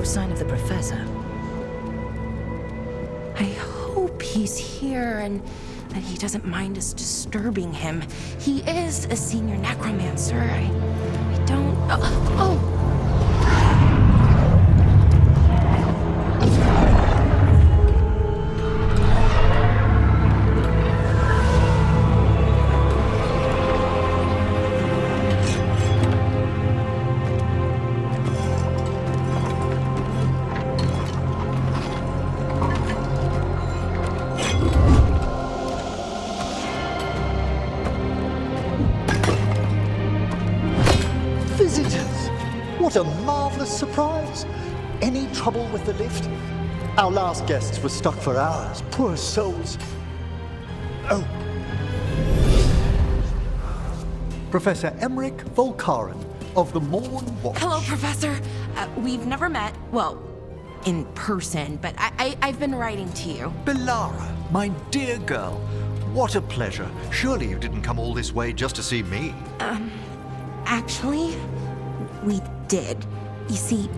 no sign of the professor. I hope he's here and that he doesn't mind us disturbing him. He is a senior necromancer. I don't... Oh! What a marvelous surprise! Any trouble with the lift? Our last guests were stuck for hours. Poor souls. Oh. Professor Emmrich Volkarin of the Morn Watch. Hello, Professor. We've never met, well, in person, but I've been writing to you. Belara, my dear girl, what a pleasure. Surely you didn't come all this way just to see me. Actually, we did. You see,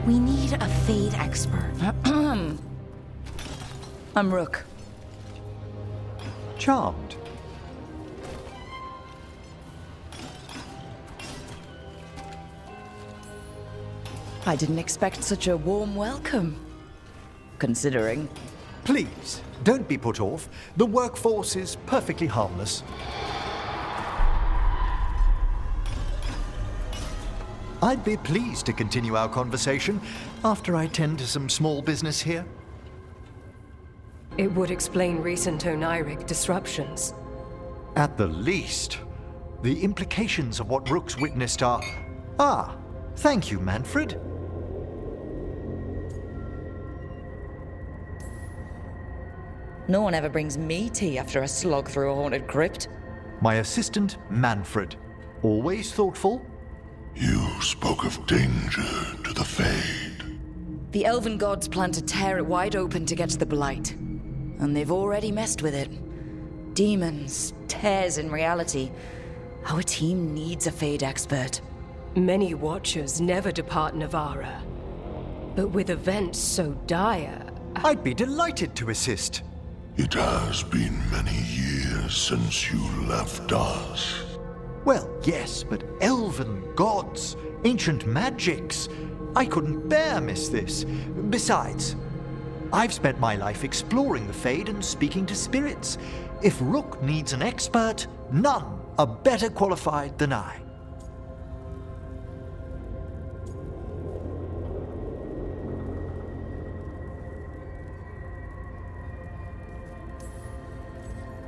we need a Fade expert. I'm Rook. Charmed. I didn't expect such a warm welcome. Considering. Please, don't be put off. The workforce is perfectly harmless. I'd be pleased to continue our conversation after I tend to some small business here. It would explain recent oniric disruptions. At the least. The implications of what Rook's witnessed are... Ah, thank you, Manfred. No one ever brings me tea after a slog through a haunted crypt. My assistant, Manfred. Always thoughtful. You spoke of danger to the Fade. The elven gods plan to tear it wide open to get to the Blight. And they've already messed with it. Demons, tears in reality. Our team needs a Fade expert. Many Watchers never depart Navara. But with events so dire... I'd be delighted to assist. It has been many years since you left us. Well, yes, but elven gods, ancient magics. I couldn't bear miss this. Besides, I've spent my life exploring the Fade and speaking to spirits. If Rook needs an expert, none are better qualified than I.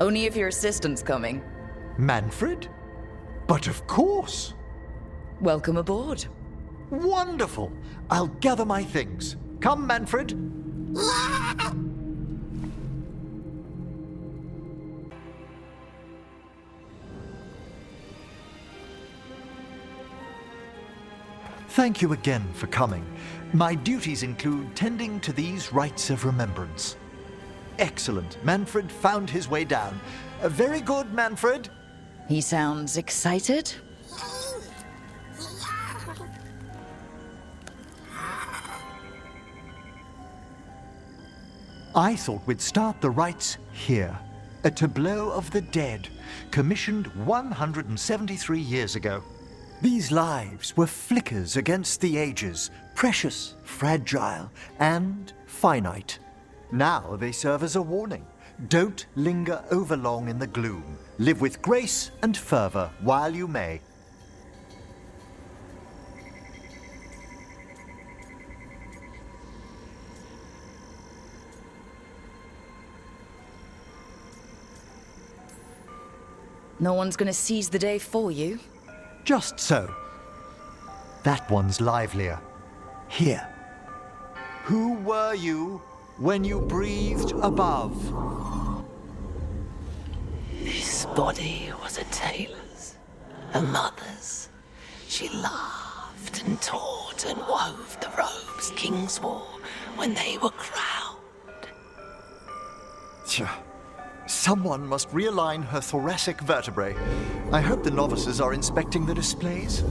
Only if your assistant's coming. Manfred? But of course! Welcome aboard. Wonderful! I'll gather my things. Come, Manfred. Thank you again for coming. My duties include tending to these rites of remembrance. Excellent. Manfred found his way down. Very good, Manfred. He sounds excited. I thought we'd start the rites here. A tableau of the dead, commissioned 173 years ago. These lives were flickers against the ages, precious, fragile, and finite. Now they serve as a warning. Don't linger overlong in the gloom. Live with grace and fervor while you may. No one's gonna seize the day for you. Just so. That one's livelier. Here. Who were you when you breathed above? This body was a tailor's, a mother's. She laughed and taught and wove the robes kings wore when they were crowned. Someone must realign her thoracic vertebrae. I hope the novices are inspecting the displays.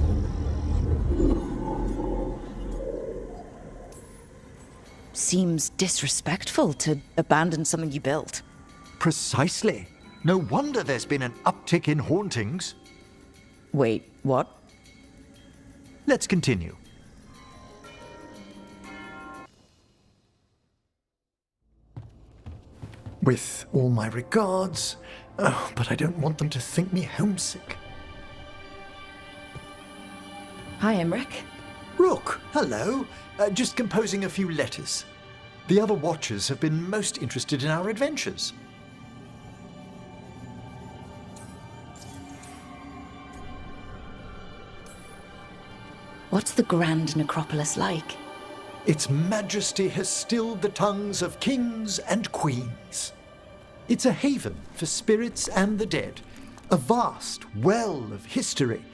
seems disrespectful to abandon something you built. Precisely. No wonder there's been an uptick in hauntings. Wait, what? Let's continue. With all my regards, but I don't want them to think me homesick. Hi, Emmrich. Rook, hello. Just composing a few letters. The other Watchers have been most interested in our adventures. What's the Grand Necropolis like? Its majesty has stilled the tongues of kings and queens. It's a haven for spirits and the dead, a vast well of history,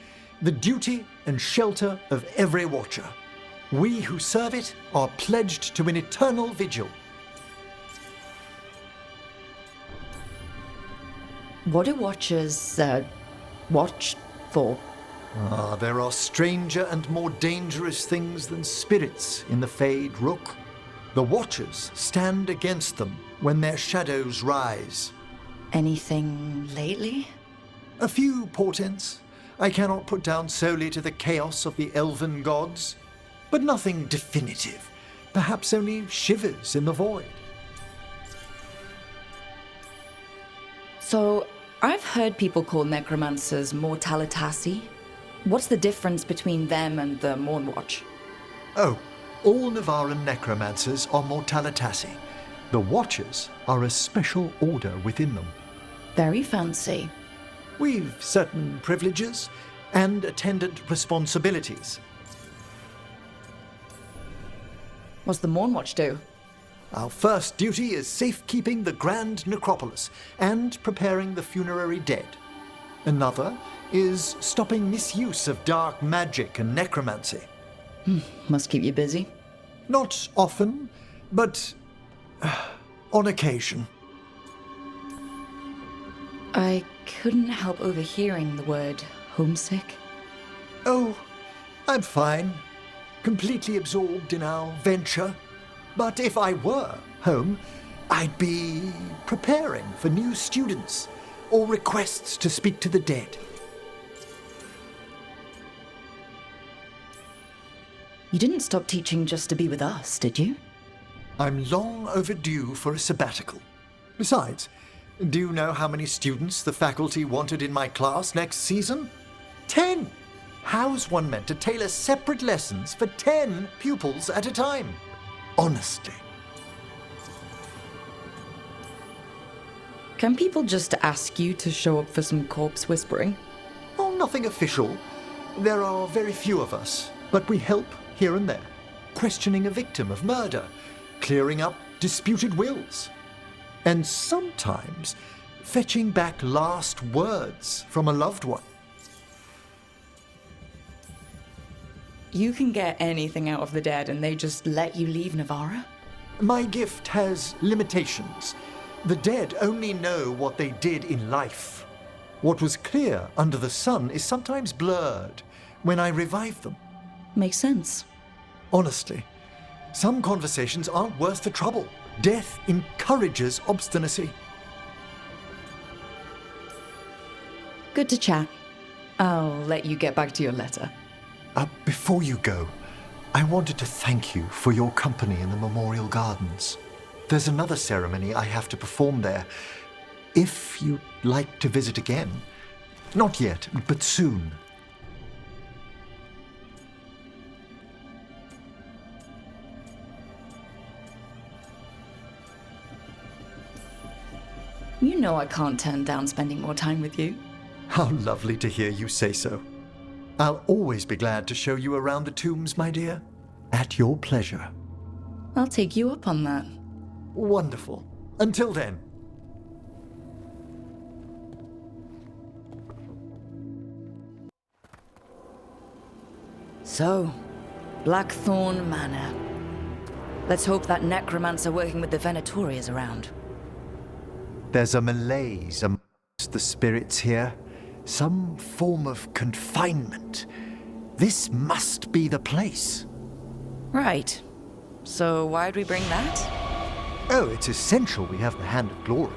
the duty and shelter of every Watcher. We who serve it are pledged to an eternal vigil. What do Watchers, watch for? There are stranger and more dangerous things than spirits in the Fade, Rook. The Watchers stand against them when their shadows rise. Anything lately? A few portents I cannot put down solely to the chaos of the elven gods, but nothing definitive. Perhaps only shivers in the void. So, I've heard people call necromancers mortalitasi. What's the difference between them and the Mornwatch? Oh, all Navaran necromancers are mortalitasi. The Watchers are a special order within them. Very fancy. We've certain privileges and attendant responsibilities. What's the Mornwatch do? Our first duty is safekeeping the Grand Necropolis and preparing the funerary dead. Another is stopping misuse of dark magic and necromancy. Must keep you busy. Not often, but on occasion. I couldn't help overhearing the word homesick. Oh, I'm fine. Completely absorbed in our venture. But if I were home, I'd be preparing for new students or requests to speak to the dead. You didn't stop teaching just to be with us, did you? I'm long overdue for a sabbatical. Besides, do you know how many students the faculty wanted in my class next season? 10! How's one meant to tailor separate lessons for 10 pupils at a time? Honestly. Can people just ask you to show up for some corpse whispering? Oh, nothing official. There are very few of us, but we help here and there, questioning a victim of murder, clearing up disputed wills, and sometimes fetching back last words from a loved one. You can get anything out of the dead and they just let you leave Navarra? My gift has limitations. The dead only know what they did in life. What was clear under the sun is sometimes blurred when I revive them. Makes sense. Honestly, some conversations aren't worth the trouble. Death encourages obstinacy. Good to chat. I'll let you get back to your letter. Before you go, I wanted to thank you for your company in the Memorial Gardens. There's another ceremony I have to perform there. If you'd like to visit again. Not yet, but soon. You know I can't turn down spending more time with you. How lovely to hear you say so. I'll always be glad to show you around the tombs, my dear. At your pleasure. I'll take you up on that. Wonderful. Until then. So, Blackthorn Manor. Let's hope that necromancer working with the Venatori is around. There's a malaise amongst the spirits here. Some form of confinement. This must be the place. Right. So why'd we bring that? Oh, it's essential we have the Hand of Glory.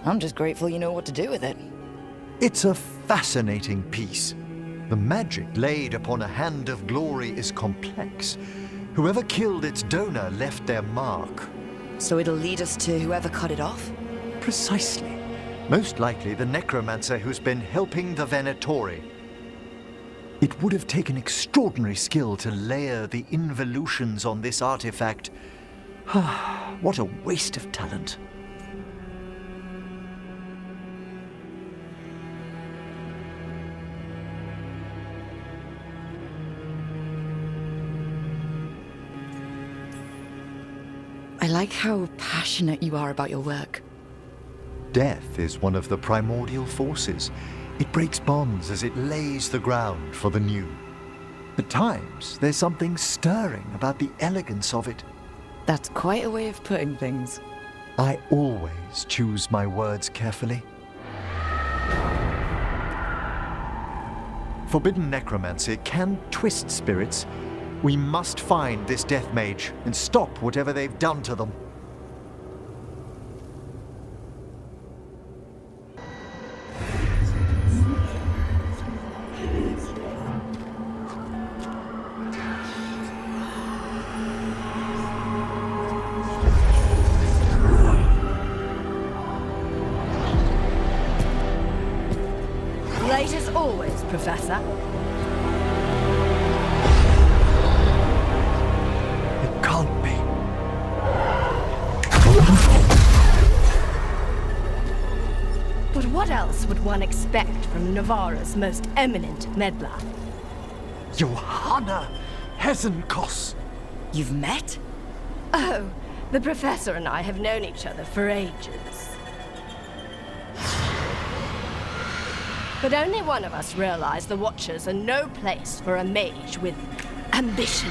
I'm just grateful you know what to do with it. It's a fascinating piece. The magic laid upon a Hand of Glory is complex. Whoever killed its donor left their mark. So it'll lead us to whoever cut it off? Precisely. Most likely the necromancer who's been helping the Venatori. It would have taken extraordinary skill to layer the involutions on this artifact. What a waste of talent. I like how passionate you are about your work. Death is one of the primordial forces. It breaks bonds as it lays the ground for the new. At times, there's something stirring about the elegance of it. That's quite a way of putting things. I always choose my words carefully. Forbidden necromancy can twist spirits. We must find this death mage and stop whatever they've done to them. Late as always, Professor. It can't be. But what else would one expect from Navarra's most eminent meddler? Johanna Hesenkos. You've met? Oh, the Professor and I have known each other for ages. But only one of us realized the Watchers are no place for a mage with ambition.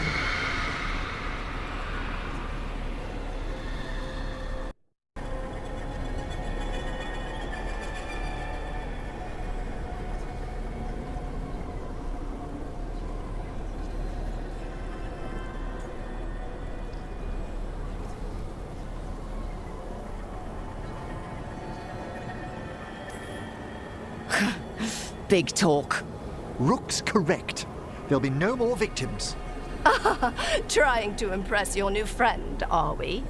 Big talk. Rook's correct. There'll be no more victims. Trying to impress your new friend, are we?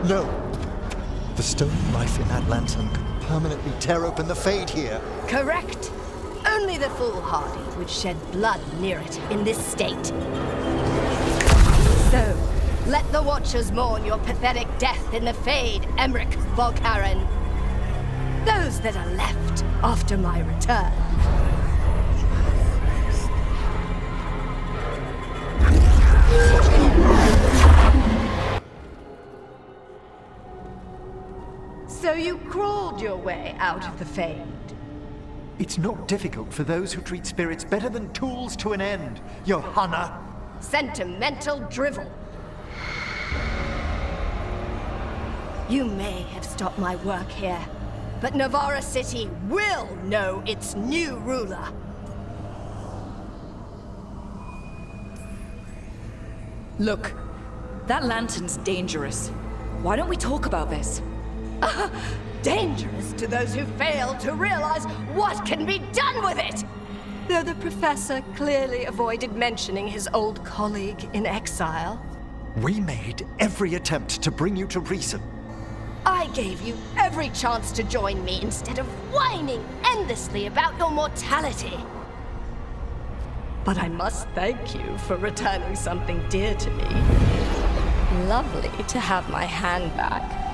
No. The stolen life in that lantern could permanently tear open the Fade here. Correct. Only the foolhardy would shed blood near it in this state. So, let the Watchers mourn your pathetic death in the Fade, Emmrich, Volkarin. Those that are left after my return. So you crawled your way out of the Fade. It's not difficult for those who treat spirits better than tools to an end, Johanna. Sentimental drivel. You may have stopped my work here, but Navarra City will know its new ruler. Look, that lantern's dangerous. Why don't we talk about this? Dangerous to those who fail to realize what can be done with it! Though the Professor clearly avoided mentioning his old colleague in exile. We made every attempt to bring you to reason. I gave you every chance to join me instead of whining endlessly about your mortality. But I must thank you for returning something dear to me. Lovely to have my hand back.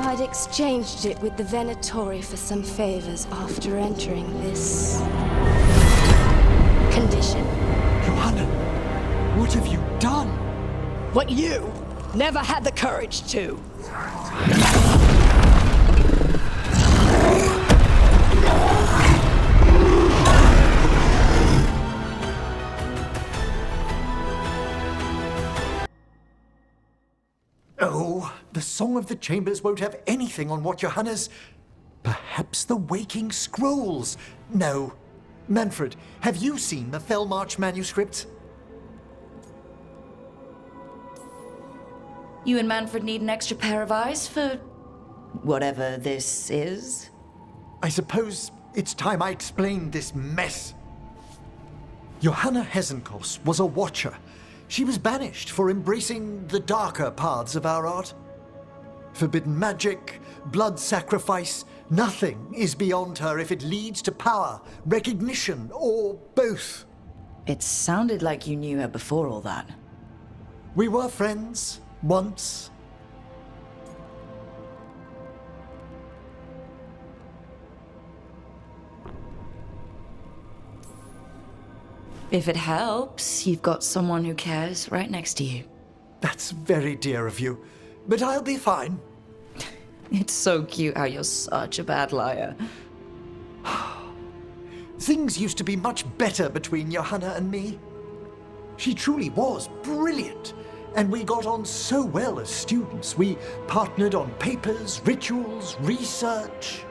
I'd exchanged it with the Venatori for some favors after entering this condition. Johanna, what have you done? What you never had the courage to. Oh, the Song of the Chambers won't have anything on what Johanna's... Perhaps the Waking Scrolls? No. Manfred, have you seen the Fellmarch manuscripts? You and Manfred need an extra pair of eyes for whatever this is? I suppose it's time I explained this mess. Johanna Hesenkos was a watcher. She was banished for embracing the darker paths of our art. Forbidden magic, blood sacrifice, nothing is beyond her if it leads to power, recognition, or both. It sounded like you knew her before all that. We were friends, once. If it helps, you've got someone who cares right next to you. That's very dear of you, but I'll be fine. It's so cute how you're such a bad liar. Things used to be much better between Johanna and me. She truly was brilliant, and we got on so well as students. We partnered on papers, rituals, research.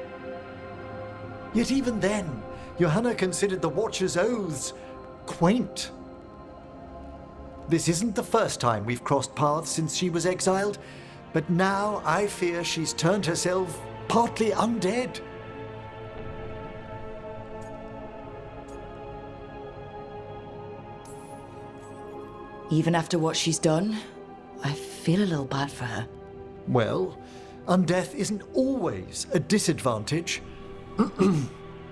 Yet even then, Johanna considered the Watcher's oaths quaint. This isn't the first time we've crossed paths since she was exiled, but now I fear she's turned herself partly undead. Even after what she's done, I feel a little bad for her. Well, undeath isn't always a disadvantage.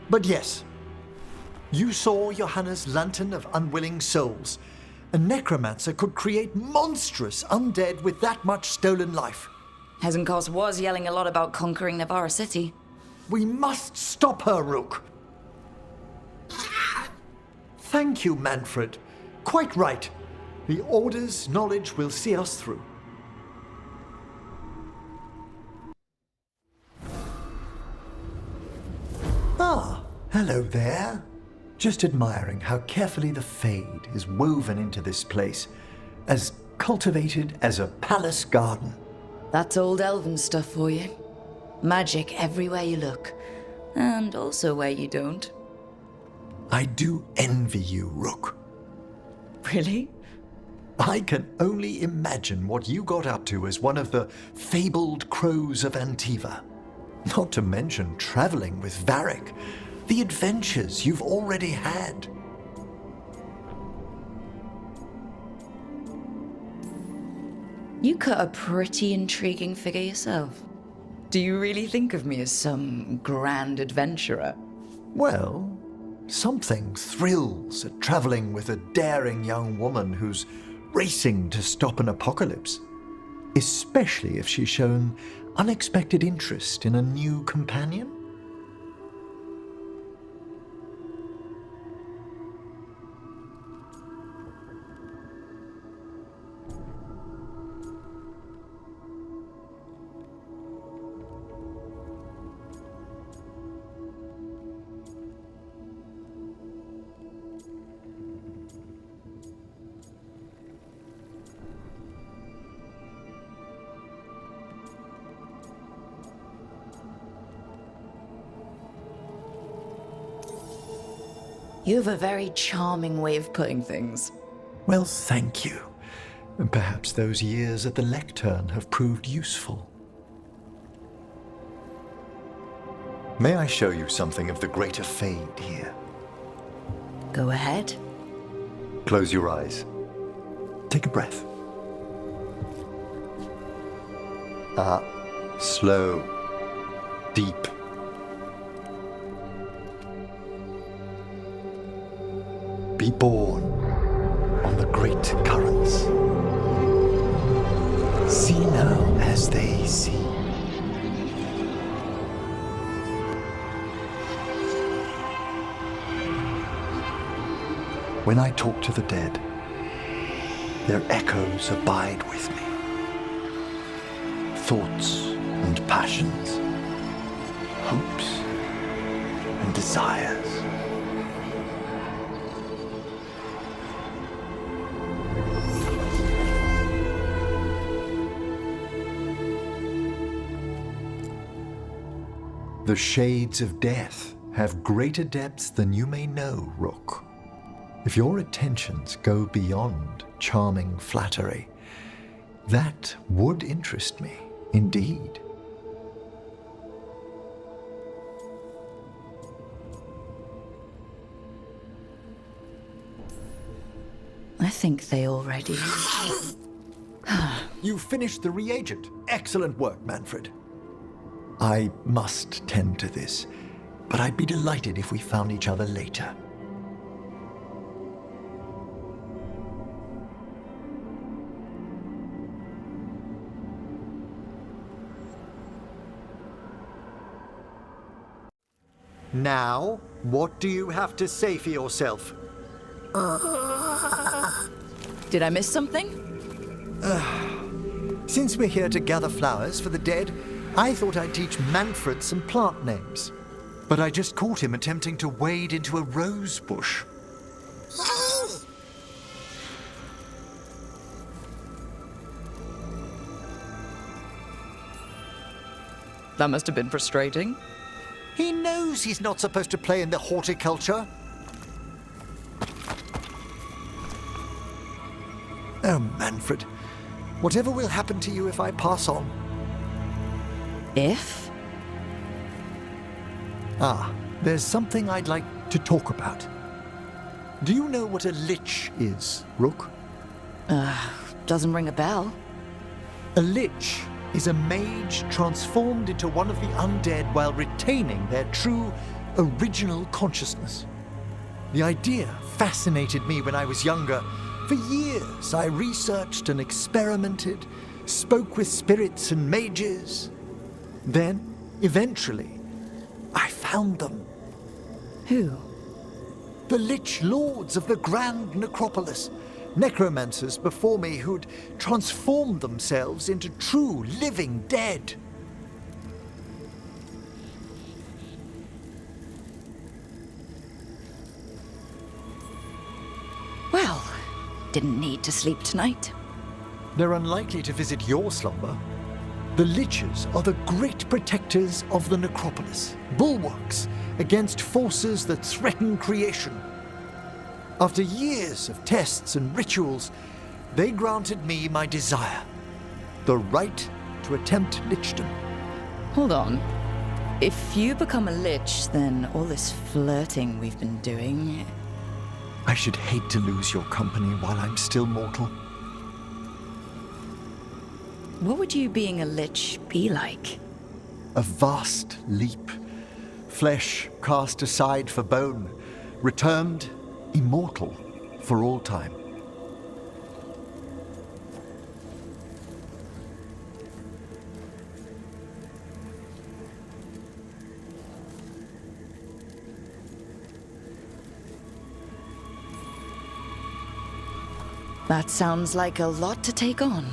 But yes, you saw Johanna's Lantern of Unwilling Souls. A necromancer could create monstrous undead with that much stolen life. Hesenkos was yelling a lot about conquering Navarra City. We must stop her, Rook. Thank you, Manfred. Quite right. The Order's knowledge will see us through. Ah, hello there. Just admiring how carefully the Fade is woven into this place, as cultivated as a palace garden. That's old elven stuff for you. Magic everywhere you look, and also where you don't. I do envy you, Rook. Really? I can only imagine what you got up to as one of the fabled crows of Antiva. Not to mention traveling with Varric. The adventures you've already had. You cut a pretty intriguing figure yourself. Do you really think of me as some grand adventurer? Well, something thrills at traveling with a daring young woman who's racing to stop an apocalypse. Especially if she's shown unexpected interest in a new companion. You have a very charming way of putting things. Well, thank you. And perhaps those years at the lectern have proved useful. May I show you something of the greater Fade here? Go ahead. Close your eyes. Take a breath. Slow. Deep. Be born on the great currents. See now as they see. When I talk to the dead, Their echoes abide with me. Thoughts and passions, hopes and desires. The shades of death have greater depths than you may know, Rook. If your attentions go beyond charming flattery, that would interest me, indeed. I think they already... You finished the reagent. Excellent work, Manfred. I must tend to this, but I'd be delighted if we found each other later. Now, what do you have to say for yourself? Did I miss something? Since we're here to gather flowers for the dead, I thought I'd teach Manfred some plant names. But I just caught him attempting to wade into a rose bush. That must have been frustrating. He knows he's not supposed to play in the horticulture. Oh, Manfred. Whatever will happen to you if I pass on? If? There's something I'd like to talk about. Do you know what a lich is, Rook? Doesn't ring a bell. A lich is a mage transformed into one of the undead while retaining their true, original consciousness. The idea fascinated me when I was younger. For years, I researched and experimented, spoke with spirits and mages. Then, eventually, I found them. Who? The Lich Lords of the Grand Necropolis. Necromancers before me who'd transformed themselves into true living dead. Well, didn't need to sleep tonight. They're unlikely to visit your slumber. The Liches are the great protectors of the necropolis, bulwarks against forces that threaten creation. After years of tests and rituals, they granted me my desire, the right to attempt lichdom. Hold on. If you become a lich, then all this flirting we've been doing... I should hate to lose your company while I'm still mortal. What would you being a lich be like? A vast leap. Flesh cast aside for bone, returned immortal for all time. That sounds like a lot to take on.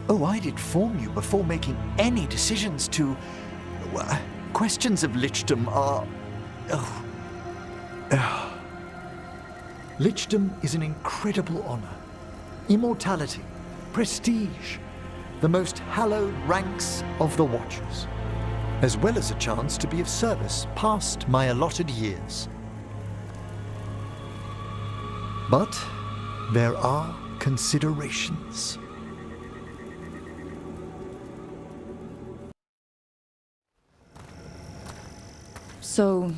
Oh, I'd inform you before making any decisions to... questions of lichdom are... Lichdom is an incredible honor. Immortality, prestige, the most hallowed ranks of the Watchers, as well as a chance to be of service past my allotted years. But there are considerations. So,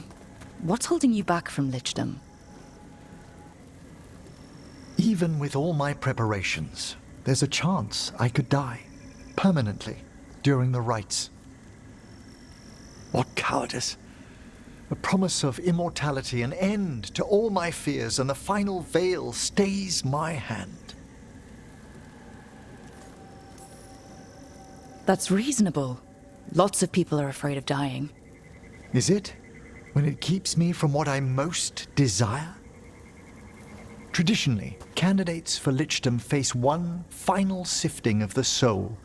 what's holding you back from lichdom? Even with all my preparations, there's a chance I could die, permanently, during the rites. What cowardice! A promise of immortality, an end to all my fears, and the final veil stays my hand. That's reasonable. Lots of people are afraid of dying. Is it? When it keeps me from what I most desire? Traditionally, candidates for lichdom face one final sifting of the soul.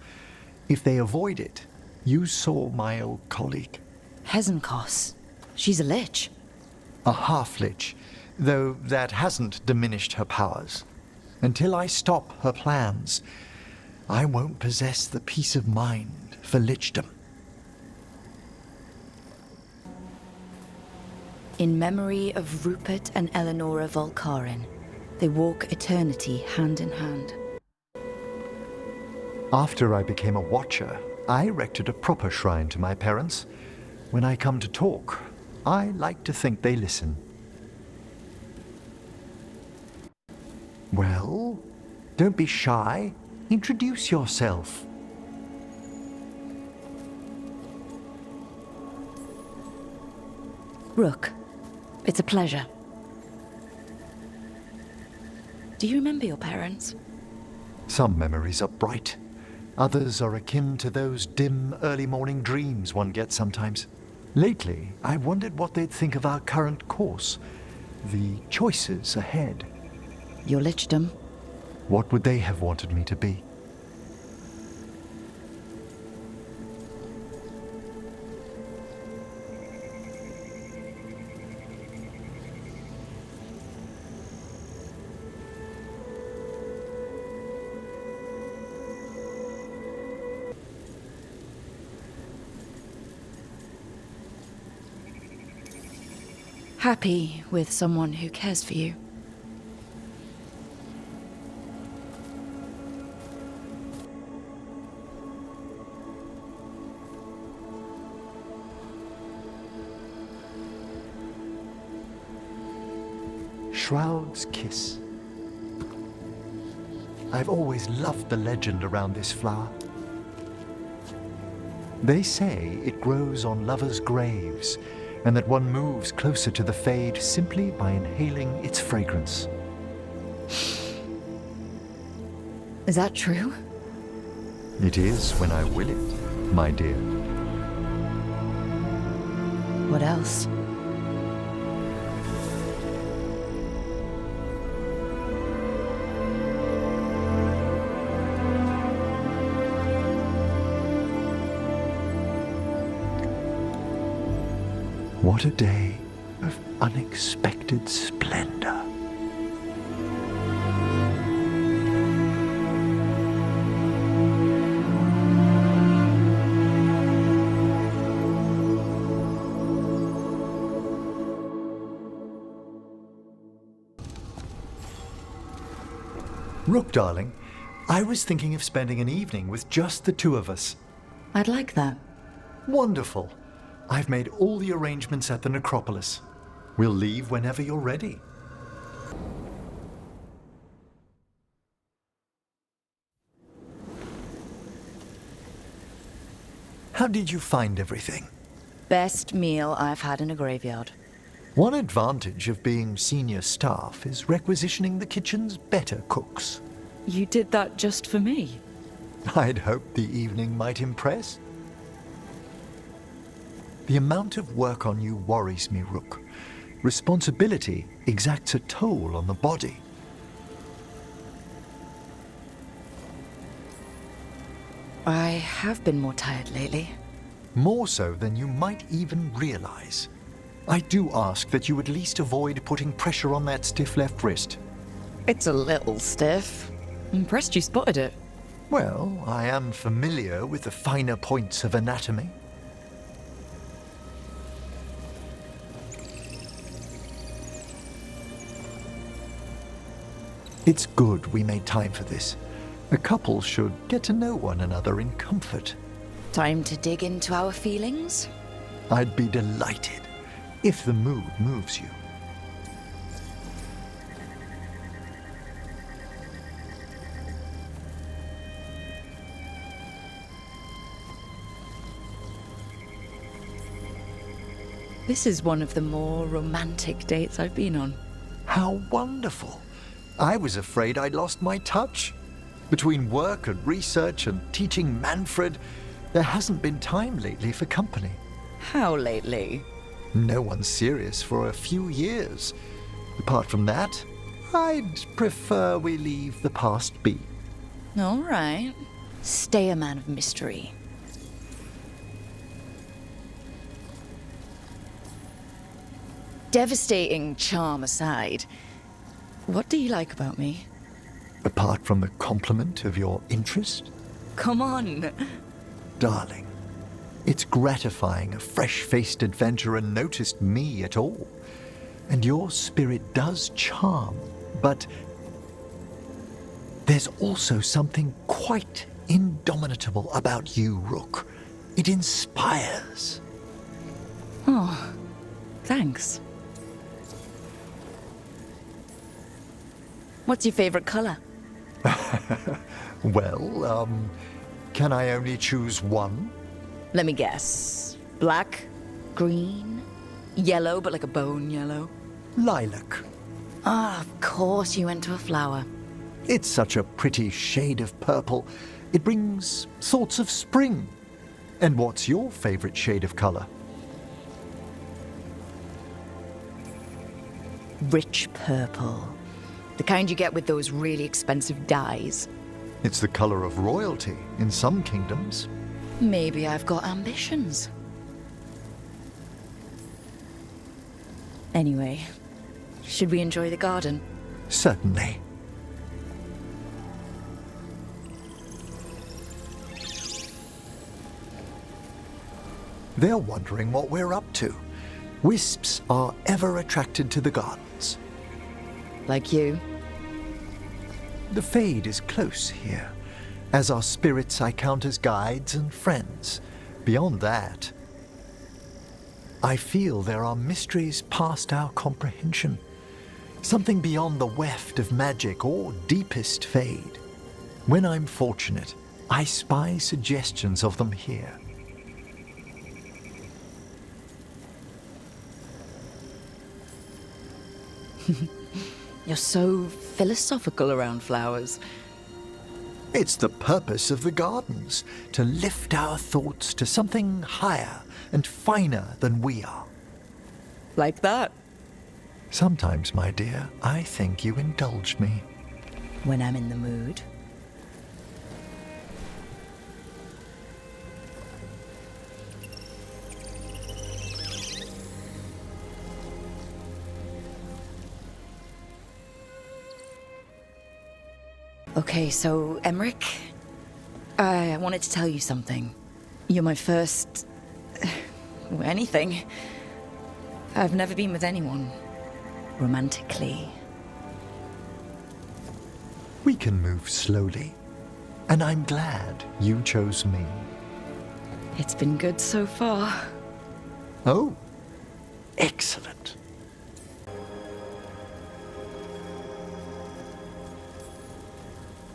If they avoid it, you saw my old colleague. Hezenkos. She's a lich. A half-lich, though that hasn't diminished her powers. Until I stop her plans, I won't possess the peace of mind for lichdom. In memory of Rupert and Eleonora Volkarin, they walk eternity hand in hand. After I became a watcher, I erected a proper shrine to my parents. When I come to talk, I like to think they listen. Well, don't be shy. Introduce yourself. Rook, it's a pleasure. Do you remember your parents? Some memories are bright. Others are akin to those dim, early morning dreams one gets sometimes. Lately, I wondered what they'd think of our current course, the choices ahead. Your lichdom? What would they have wanted me to be? Happy with someone who cares for you. Shroud's Kiss. I've always loved the legend around this flower. They say it grows on lovers' graves, and that one moves closer to the fade simply by inhaling its fragrance. Is that true? It is when I will it, my dear. What else? What a day of unexpected splendor. Rook, darling, I was thinking of spending an evening with just the two of us. I'd like that. Wonderful. I've made all the arrangements at the necropolis. We'll leave whenever you're ready. How did you find everything? Best meal I've had in a graveyard. One advantage of being senior staff is requisitioning the kitchen's better cooks. You did that just for me. I'd hoped the evening might impress. The amount of work on you worries me, Rook. Responsibility exacts a toll on the body. I have been more tired lately. More so than you might even realize. I do ask that you at least avoid putting pressure on that stiff left wrist. It's a little stiff. Impressed you spotted it. Well, I am familiar with the finer points of anatomy. It's good we made time for this. A couple should get to know one another in comfort. Time to dig into our feelings? I'd be delighted if the mood moves you. This is one of the more romantic dates I've been on. How wonderful! I was afraid I'd lost my touch. Between work and research and teaching Manfred, there hasn't been time lately for company. How lately? No one's serious for a few years. Apart from that, I'd prefer we leave the past be. All right. Stay a man of mystery. Devastating charm aside, what do you like about me? Apart from the compliment of your interest? Come on. Darling, it's gratifying a fresh-faced adventurer noticed me at all. And your spirit does charm, but there's also something quite indomitable about you, Rook. It inspires. Oh, thanks. What's your favorite color? Well, can I only choose one? Let me guess. Black, green, yellow, but like a bone yellow. Lilac. Ah, of course you went to a flower. It's such a pretty shade of purple. It brings thoughts of spring. And what's your favorite shade of color? Rich purple. The kind you get with those really expensive dyes. It's the color of royalty in some kingdoms. Maybe I've got ambitions. Anyway, should we enjoy the garden? Certainly. They're wondering what we're up to. Wisps are ever attracted to the gardens. Like you? The Fade is close here. As our spirits I count as guides and friends. Beyond that, I feel there are mysteries past our comprehension. Something beyond the weft of magic or deepest Fade. When I'm fortunate, I spy suggestions of them here. You're so philosophical around flowers. It's the purpose of the gardens, to lift our thoughts to something higher and finer than we are. Like that. Sometimes, my dear, I think you indulge me. When I'm in the mood. Okay, so, Emmrich, I wanted to tell you something. You're my first... anything. I've never been with anyone. Romantically. We can move slowly, and I'm glad you chose me. It's been good so far. Oh, excellent.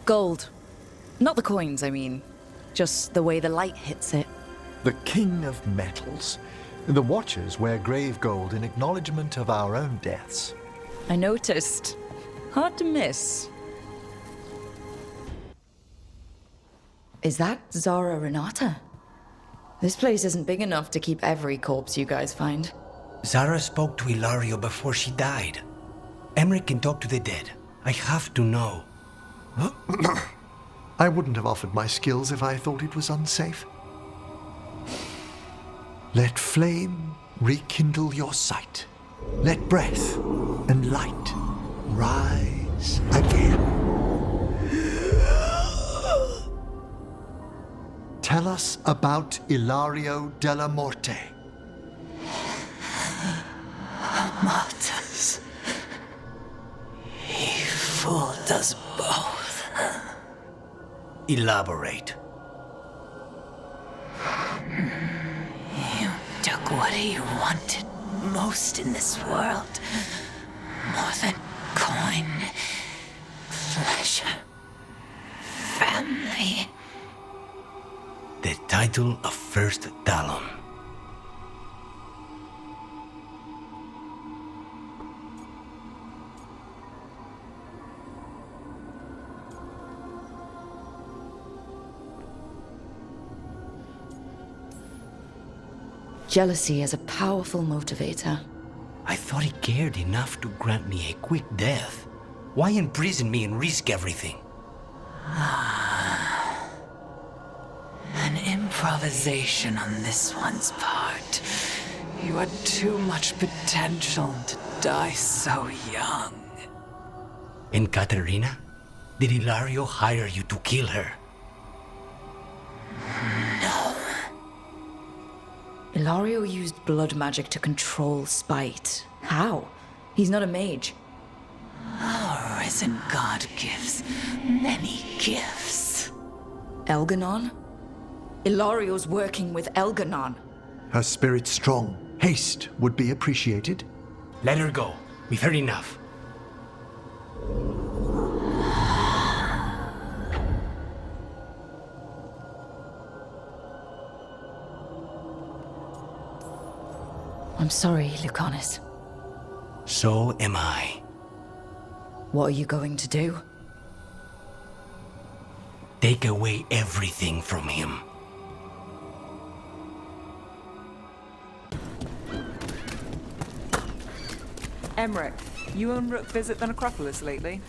Gold. Not the coins, I mean. Just the way the light hits it. The king of metals. The Watchers wear grave gold in acknowledgement of our own deaths. I noticed. Hard to miss. Is that Zara Renata? This place isn't big enough to keep every corpse you guys find. Zara spoke to Ilario before she died. Emmrich can talk to the dead. I have to know. I wouldn't have offered my skills if I thought it was unsafe. Let flame rekindle your sight. Let breath and light rise again. Tell us about Ilario della Morte. Martyrs. He fooled us both. Elaborate. You took what he wanted most in this world. More than coin, pleasure, family. The title of First Talon. Jealousy is a powerful motivator. I thought he cared enough to grant me a quick death. Why imprison me and risk everything? An improvisation on this one's part. You had too much potential to die so young. And Katerina? Did Ilario hire you to kill her? No. Ilario used blood magic to control spite. How? He's not a mage. Our risen god gives many gifts. Elganon? Ilario's working with Elganon. Her spirit's strong. Haste would be appreciated. Let her go. We've heard enough. I'm sorry, Lucanus. So am I. What are you going to do? Take away everything from him. Emmrich, you and Rook visit the necropolis lately?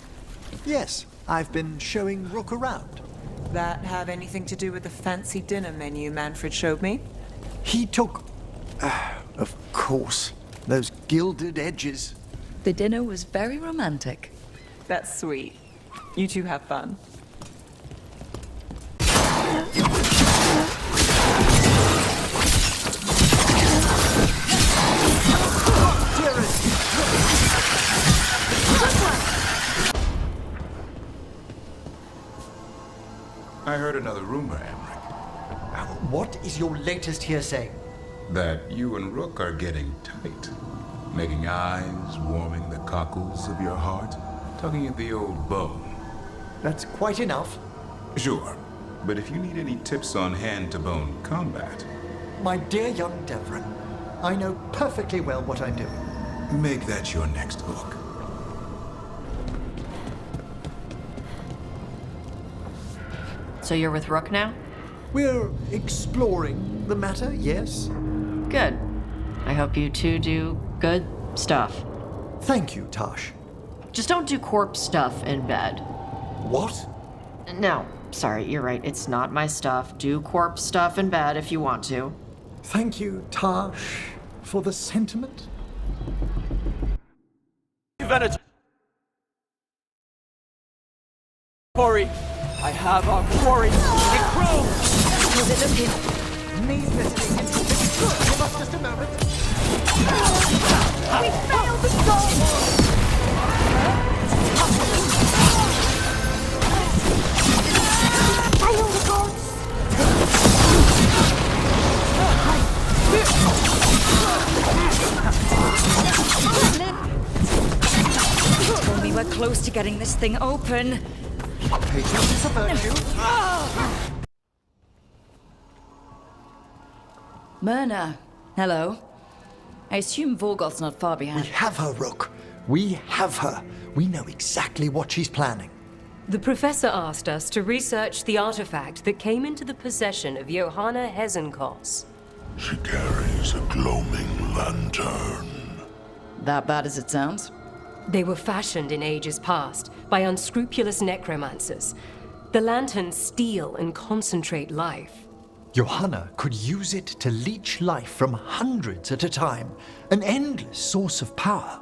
Yes, I've been showing Rook around. That have anything to do with the fancy dinner menu Manfred showed me? He took... of course, those gilded edges. The dinner was very romantic. That's sweet. You two have fun. I heard another rumor, Emmrich. What is your latest hearsay? That you and Rook are getting tight. Making eyes, warming the cockles of your heart, tugging at the old bone. That's quite enough. Sure, but if you need any tips on hand-to-bone combat... My dear young Devrin, I know perfectly well what I'm doing. Make that your next book. So you're with Rook now? We're exploring the matter, yes? Good. I hope you two do good stuff. Thank you, Tosh. Just don't do corpse stuff in bed. What? No, sorry, you're right. It's not my stuff. Do corpse stuff in bed if you want to. Thank you, Tosh, for the sentiment. Quarry! I have our quarry! How's it looking? Knees listening. Give us just a moment. We failed the goal! Fail the goals! If we were close to getting this thing open. Patience is a virtue. Myrna, hello. I assume Volgoth's not far We behind. have her, Rook. We have her. We know exactly what she's planning. The professor asked us to research the artifact that came into the possession of Johanna Hezenkos. She carries a gloaming lantern. That bad as it sounds? They were fashioned in ages past by unscrupulous necromancers. The lanterns steal and concentrate life. Johanna could use it to leech life from hundreds at a time. An endless source of power.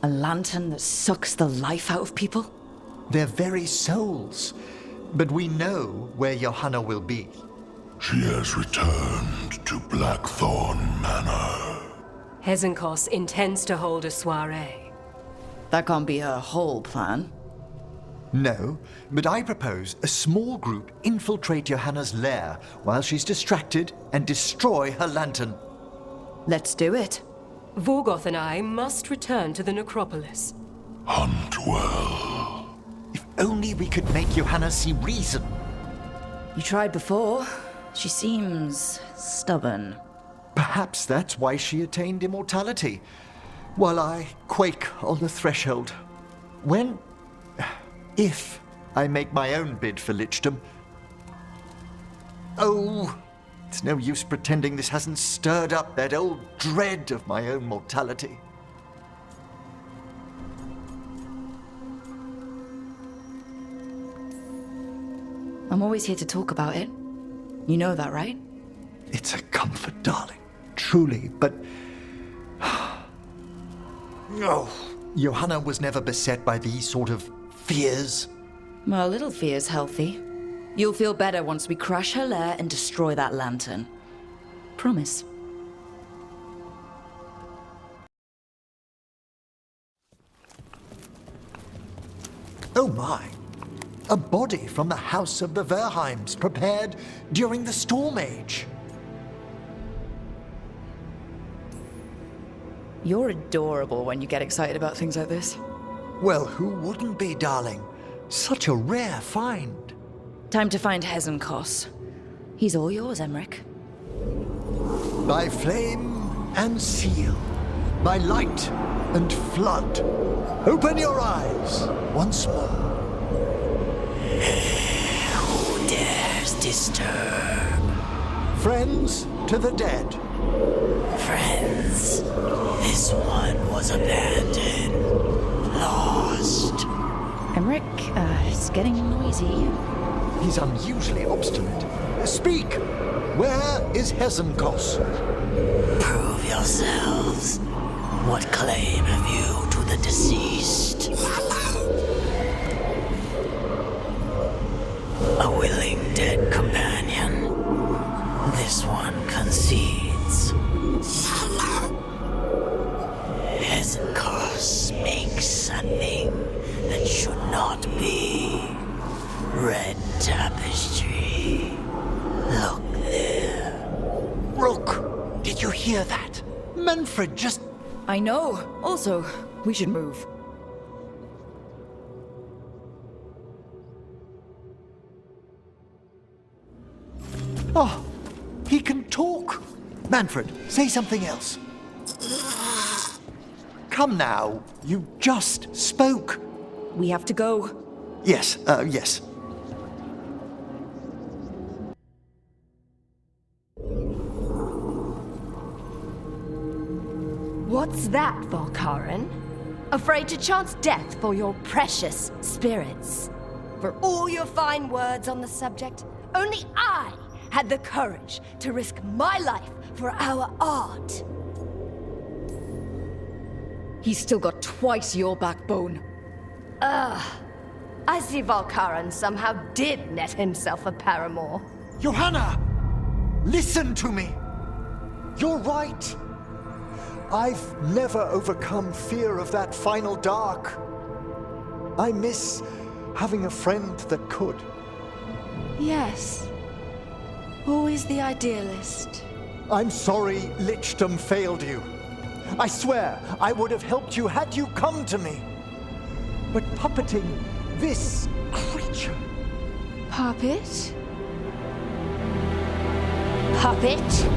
A lantern that sucks the life out of people? Their very souls. But we know where Johanna will be. She has returned to Blackthorn Manor. Hezenkos intends to hold a soiree. That can't be her whole plan. No, but I propose a small group infiltrate Johanna's lair while she's distracted and destroy her lantern. Let's do it. Vorgoth and I must return to the necropolis. Hunt well. If only we could make Johanna see reason. You tried before. She seems stubborn. Perhaps that's why she attained immortality, while I quake on the threshold. If I make my own bid for lichdom. Oh, it's no use pretending this hasn't stirred up that old dread of my own mortality. I'm always here to talk about it. You know that, right? It's a comfort, darling. Truly, but... Oh, Johanna was never beset by these sort of fears. Well, a little fear's healthy. You'll feel better once we crash her lair and destroy that lantern. Promise. Oh my! A body from the house of the Verheims, prepared during the Storm Age. You're adorable when you get excited about things like this. Well, who wouldn't be, darling? Such a rare find. Time to find Hezenkos. He's all yours, Emmrich. By flame and seal, by light and flood, open your eyes once more. Who dares disturb? Friends to the dead. Friends, this one was abandoned, lost. Emmrich, it's getting noisy. He's unusually obstinate. Speak! Where is Hezenkos? Prove yourselves. What claim have you to the deceased? A willing dead companion. This one concedes. Hezenkos makes something that should not be. Red tapestry. Look there. Rook, did you hear that? Manfred just... I know. Also, we should move. Oh, he can talk. Manfred, say something else. Come now, you just spoke. We have to go. Yes, yes. What's that, Volkarin? Afraid to chance death for your precious spirits? For all your fine words on the subject, only I had the courage to risk my life for our art. He's still got twice your backbone. I see Volkarin somehow did net himself a paramour. Johanna! Listen to me! You're right! I've never overcome fear of that final dark. I miss having a friend that could. Yes. Always the idealist. I'm sorry Lichdom failed you. I swear I would have helped you had you come to me. But puppeting this creature... Puppet? Puppet?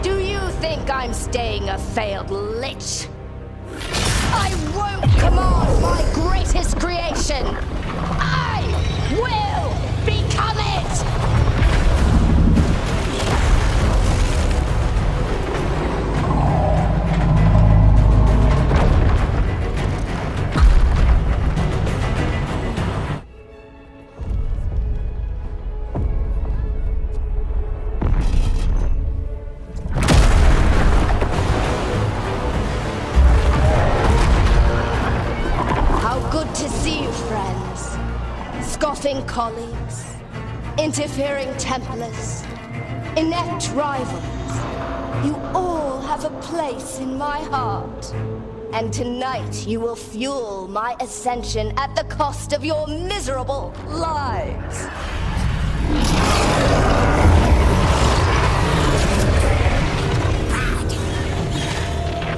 Do you think I'm staying a failed lich? I won't command my greatest creation! I will become it! Colleagues, interfering Templars, inept rivals, you all have a place in my heart. And tonight you will fuel my ascension at the cost of your miserable lives.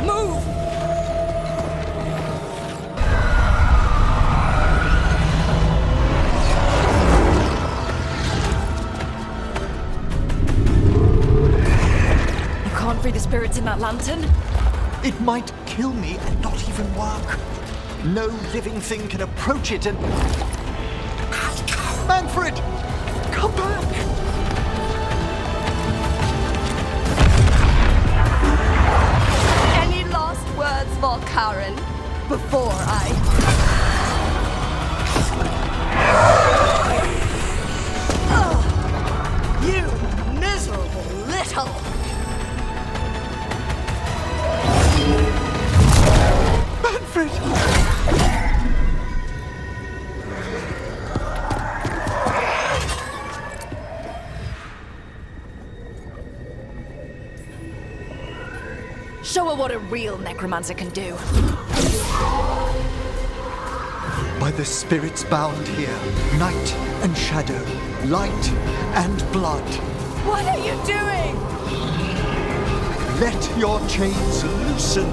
Move! Free the spirits in that lantern? It might kill me and not even work. No living thing can approach it and... Manfred! Come back! Any last words, Volkarin, before I... Show her what a real necromancer can do. By the spirits bound here, night and shadow, light and blood. What are you doing? Let your chains loosen.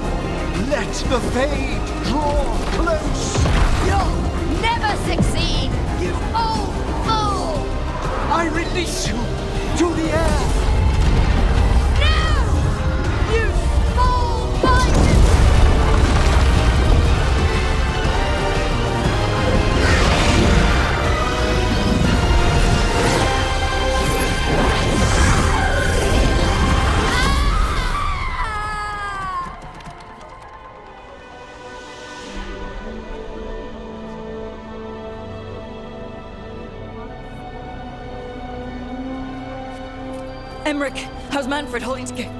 Let the Fade draw close. You'll never succeed, you old fool! I release you to the air. No! You small-minded... Emmrich, how's Manfred holding together?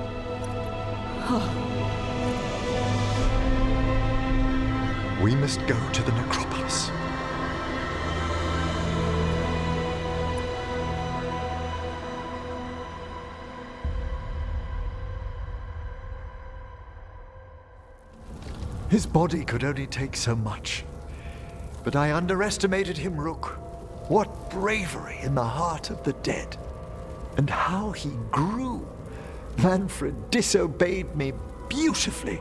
We must go to the necropolis. His body could only take so much. But I underestimated him, Rook. What bravery in the heart of the dead. And how he grew. Manfred disobeyed me beautifully.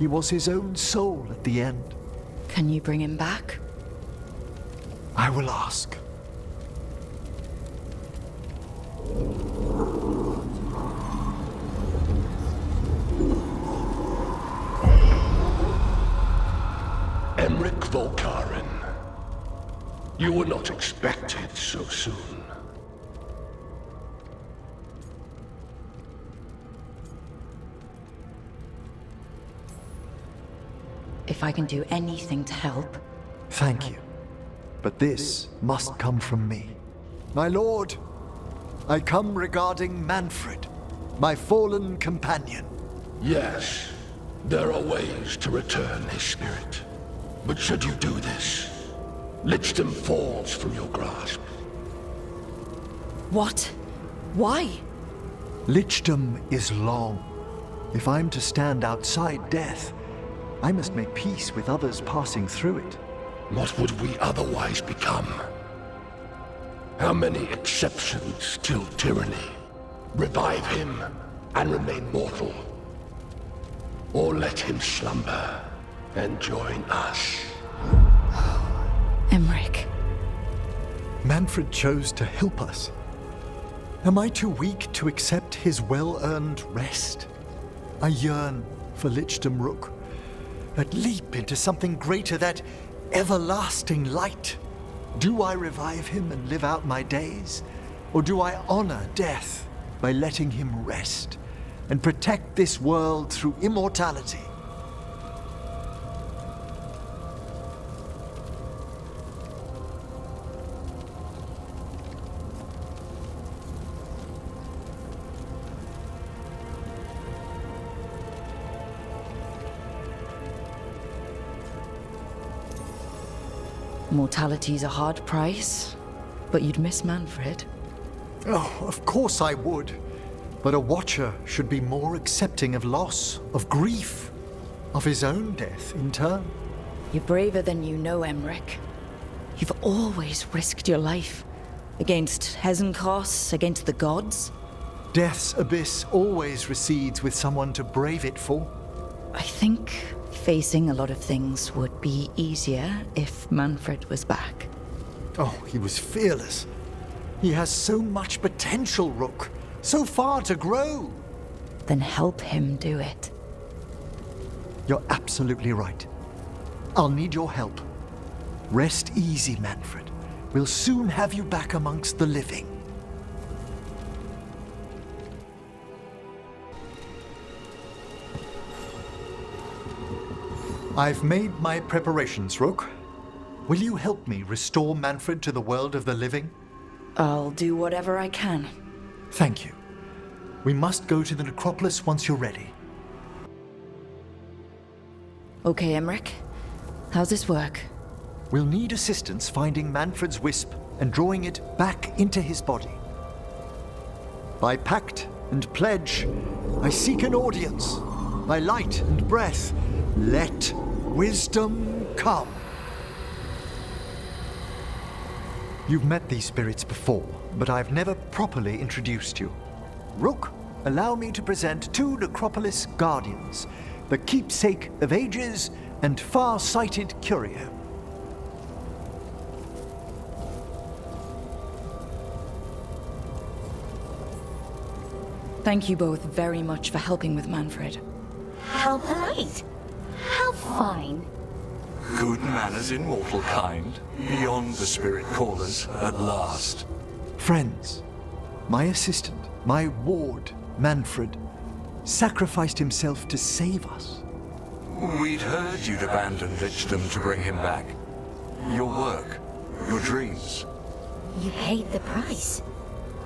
He was his own soul at the end. Can you bring him back? I will ask. Emmrich Volkarin. You were not expected so soon. If I can do anything to help. Thank you. But this must come from me. My lord, I come regarding Manfred, my fallen companion. Yes, there are ways to return his spirit. But should you do this, Lichdom falls from your grasp. What? Why? Lichdom is long. If I'm to stand outside death, I must make peace with others passing through it. What would we otherwise become? How many exceptions till tyranny? Revive him and remain mortal. Or let him slumber and join us. Emmrich. Manfred chose to help us. Am I too weak to accept his well-earned rest? I yearn for Lichdom, Rook. That leap into something greater, that everlasting light. Do I revive him and live out my days? Or do I honor death by letting him rest and protect this world through immortality? Mortality's a hard price, but you'd miss Manfred. Oh, of course I would. But a Watcher should be more accepting of loss, of grief, of his own death in turn. You're braver than you know, Emmrich. You've always risked your life. Against Hezenkos, against the gods. Death's abyss always recedes with someone to brave it for. I think facing a lot of things would be easier if Manfred was back. Oh, he was fearless. He has so much potential, Rook. So far to grow. Then help him do it. You're absolutely right. I'll need your help. Rest easy, Manfred. We'll soon have you back amongst the living. I've made my preparations, Rook. Will you help me restore Manfred to the world of the living? I'll do whatever I can. Thank you. We must go to the necropolis once you're ready. Okay, Emmrich. How's this work? We'll need assistance finding Manfred's wisp and drawing it back into his body. By pact and pledge, I seek an audience. my light and breath, let wisdom come. You've met these spirits before, but I've never properly introduced you. Rook, allow me to present two Necropolis guardians, the keepsake of ages and far-sighted curio. Thank you both very much for helping with Manfred. How polite. How fine. Good manners in mortal kind, beyond the spirit callers at last. Friends, my assistant, my ward, Manfred, sacrificed himself to save us. We'd heard you'd abandoned Lichdom to bring him back. Your work, your dreams. You paid the price.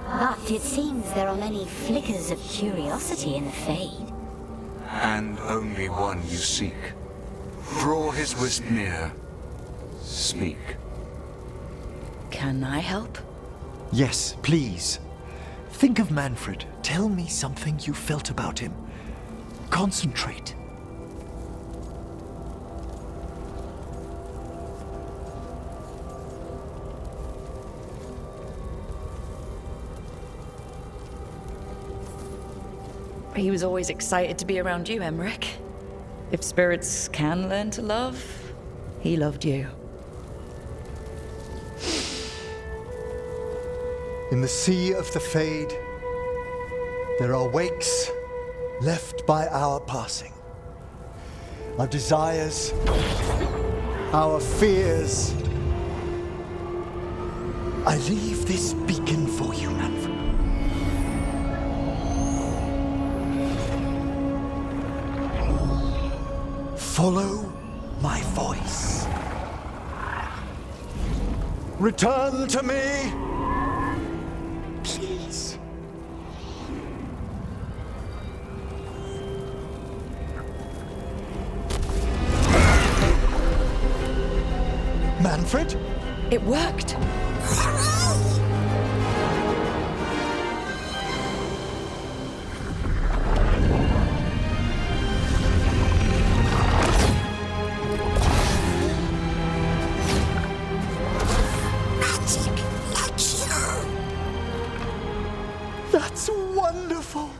But it seems there are many flickers of curiosity in the Fade. And only one you seek. Draw his wisp near. Speak. Can I help? Yes, please. Think of Manfred. Tell me something you felt about him. Concentrate. He was always excited to be around you, Emmrich. If spirits can learn to love, he loved you. In the sea of the Fade, there are wakes left by our passing. Our desires, our fears. I leave this beacon for you, Manfred. Follow my voice. Return to me, please. Manfred? It worked. That's wonderful.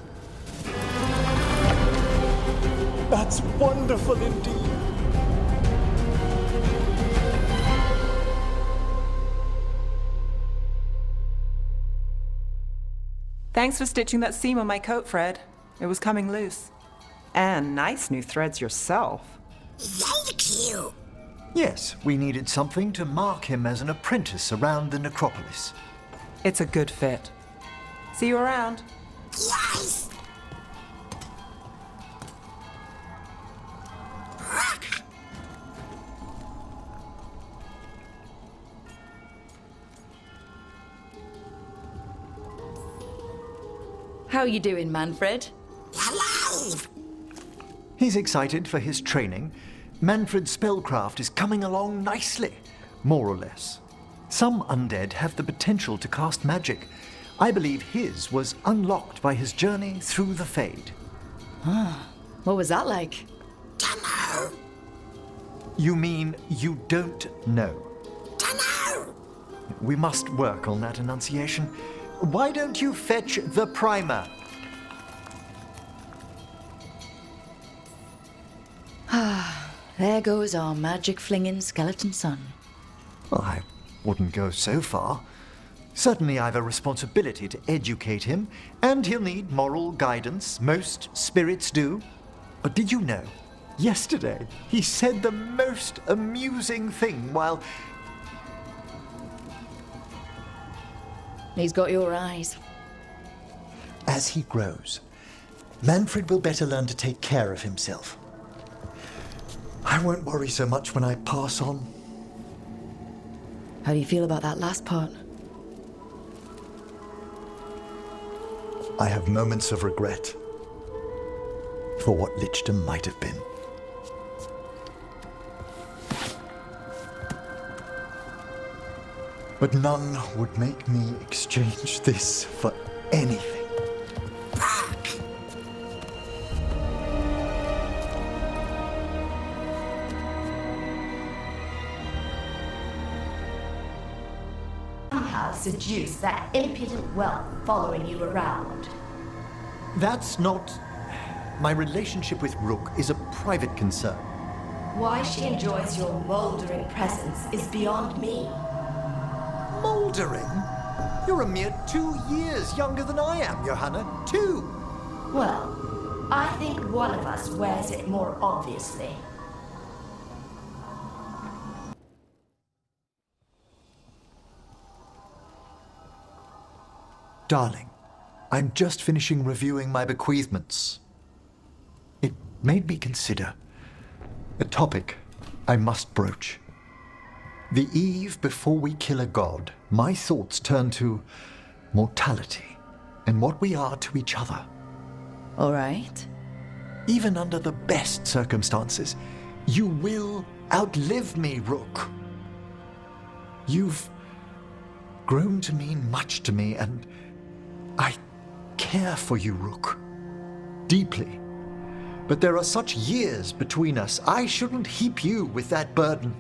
That's wonderful indeed. Thanks for stitching that seam on my coat, Fred. It was coming loose. And nice new threads yourself. Thank you. Yes, we needed something to mark him as an apprentice around the Necropolis. It's a good fit. See you around. Yes! How you doing, Manfred? Alive! He's excited for his training. Manfred's spellcraft is coming along nicely, more or less. Some undead have the potential to cast magic. I believe his was unlocked by his journey through the Fade. Ah, what was that like? Dunno. You mean you don't know? Dunno. We must work on that enunciation. Why don't you fetch the primer? Ah, there goes our magic-flinging skeleton son. Well, I wouldn't go so far. Certainly I've a responsibility to educate him, and he'll need moral guidance. Most spirits do. But did you know, yesterday he said the most amusing thing while... He's got your eyes. As he grows, Manfred will better learn to take care of himself. I won't worry so much when I pass on. How do you feel about that last part? I have moments of regret for what Lichdom might have been. But none would make me exchange this for anything. seduce that impudent whelp following you around. That's not... My relationship with Rook is a private concern. Why she enjoys your moldering presence is beyond me. Mouldering? You're a mere 2 years younger than I am, Johanna. 2! Well, I think one of us wears it more obviously. Darling, I'm just finishing reviewing my bequeathments. It made me consider a topic I must broach. The eve before we kill a god, my thoughts turn to mortality and what we are to each other. All right. Even under the best circumstances, you will outlive me, Rook. You've grown to mean much to me, and I care for you, Rook. Deeply. But there are such years between us, I shouldn't heap you with that burden.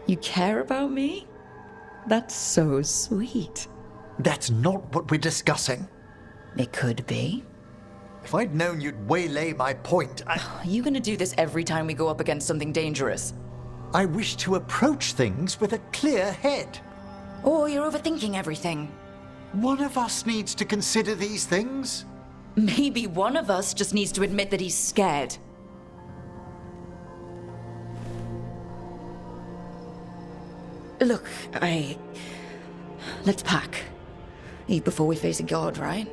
You care about me? That's so sweet. That's not what we're discussing. It could be. If I'd known you'd waylay my point, Are you gonna do this every time we go up against something dangerous? I wish to approach things with a clear head. Or you're overthinking everything. One of us needs to consider these things. Maybe one of us just needs to admit that he's scared. Look, let's pack. Eat before we face a god, right?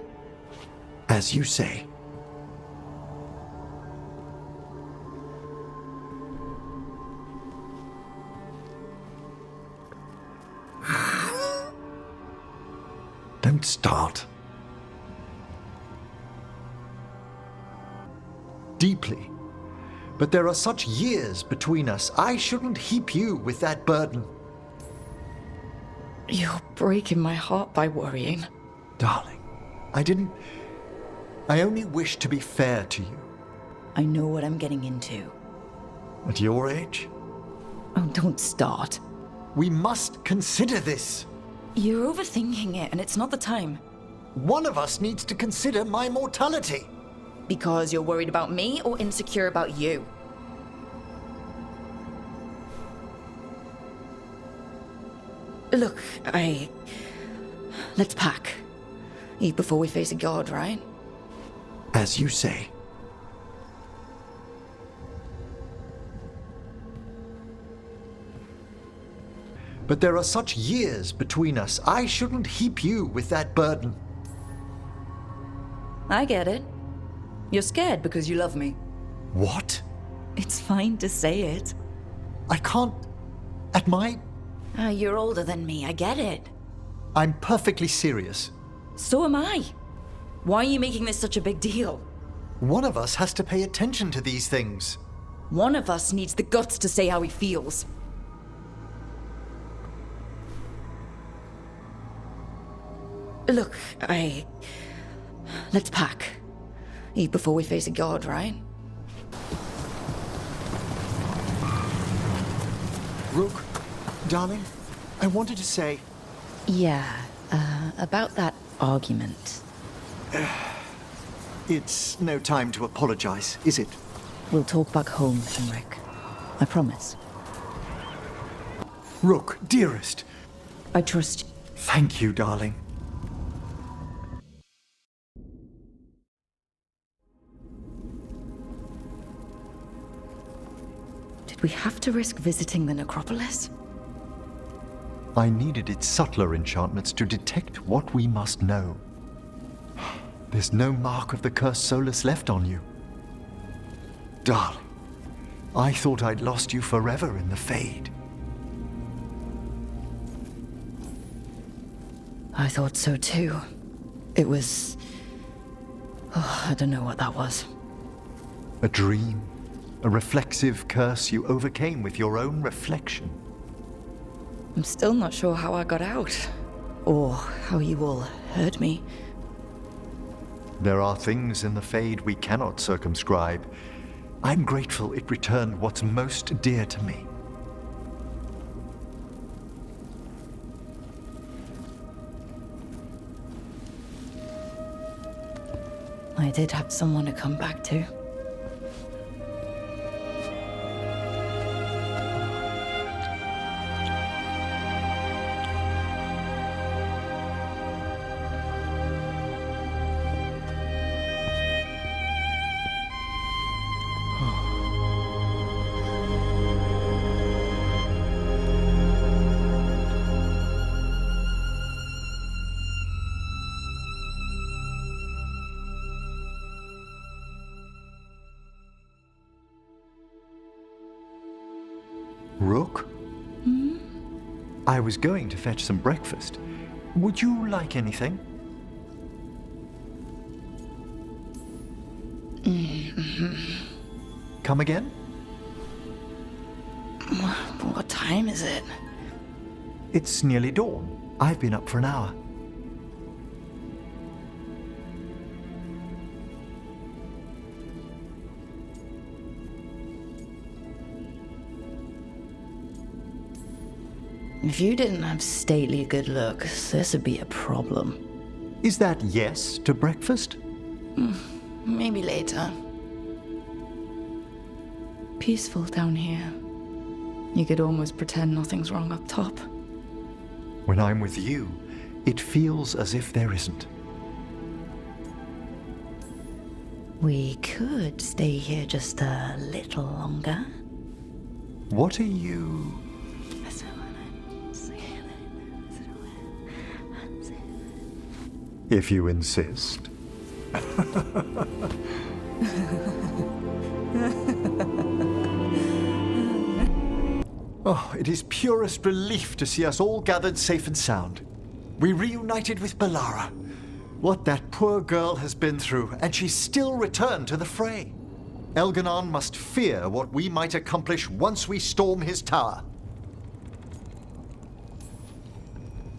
As you say. Don't start. Deeply. But there are such years between us, I shouldn't heap you with that burden. You're breaking my heart by worrying. Darling, I only wish to be fair to you. I know what I'm getting into. At your age? Oh, don't start. We must consider this. You're overthinking it, and it's not the time. One of us needs to consider my mortality. Because you're worried about me or insecure about you? Look, let's pack. Eat before we face a god, right? As you say. But there are such years between us, I shouldn't heap you with that burden. I get it. You're scared because you love me. What? It's fine to say it. I can't... At my... You're older than me, I get it. I'm perfectly serious. So am I. Why are you making this such a big deal? One of us has to pay attention to these things. One of us needs the guts to say how he feels. Look, let's pack. Eat before we face a god, right? Rook, darling, I wanted to say... Yeah, about that argument. It's no time to apologize, is it? We'll talk back home, Emmrich. I promise. Rook, dearest. I trust you. Thank you, darling. Did we have to risk visiting the necropolis? I needed its subtler enchantments to detect what we must know. There's no mark of the cursed Solus left on you. Darling, I thought I'd lost you forever in the Fade. I thought so too. It was... Oh, I don't know what that was. A dream. A reflexive curse you overcame with your own reflection. I'm still not sure how I got out. Or how you all heard me. There are things in the Fade we cannot circumscribe. I'm grateful it returned what's most dear to me. I did have someone to come back to. Rook? I was going to fetch some breakfast. Would you like anything? Come again? What time is it? It's nearly dawn. I've been up for an hour. If you didn't have stately good looks, this would be a problem. Is that yes to breakfast? Maybe later. Peaceful down here. You could almost pretend nothing's wrong up top. When I'm with you, it feels as if there isn't. We could stay here just a little longer. What are you... If you insist. Oh, it is purest relief to see us all gathered safe and sound. We reunited with Balara. What that poor girl has been through, and she's still returned to the fray. Elganon must fear what we might accomplish once we storm his tower.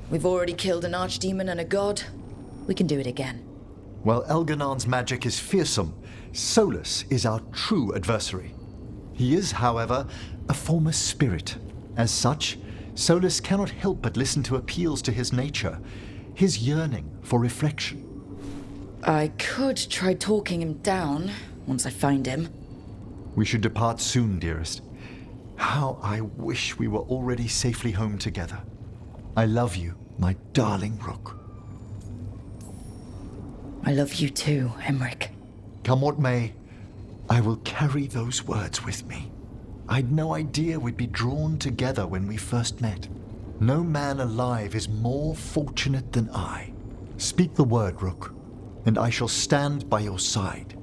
We've already killed an archdemon and a god. We can do it again. While Elganon's magic is fearsome, Solus is our true adversary. He is, however, a former spirit. As such, Solus cannot help but listen to appeals to his nature, his yearning for reflection. I could try talking him down once I find him. We should depart soon, dearest. How I wish we were already safely home together. I love you, my darling Rook. I love you too, Emmrich. Come what may, I will carry those words with me. I'd no idea we'd be drawn together when we first met. No man alive is more fortunate than I. Speak the word, Rook, and I shall stand by your side.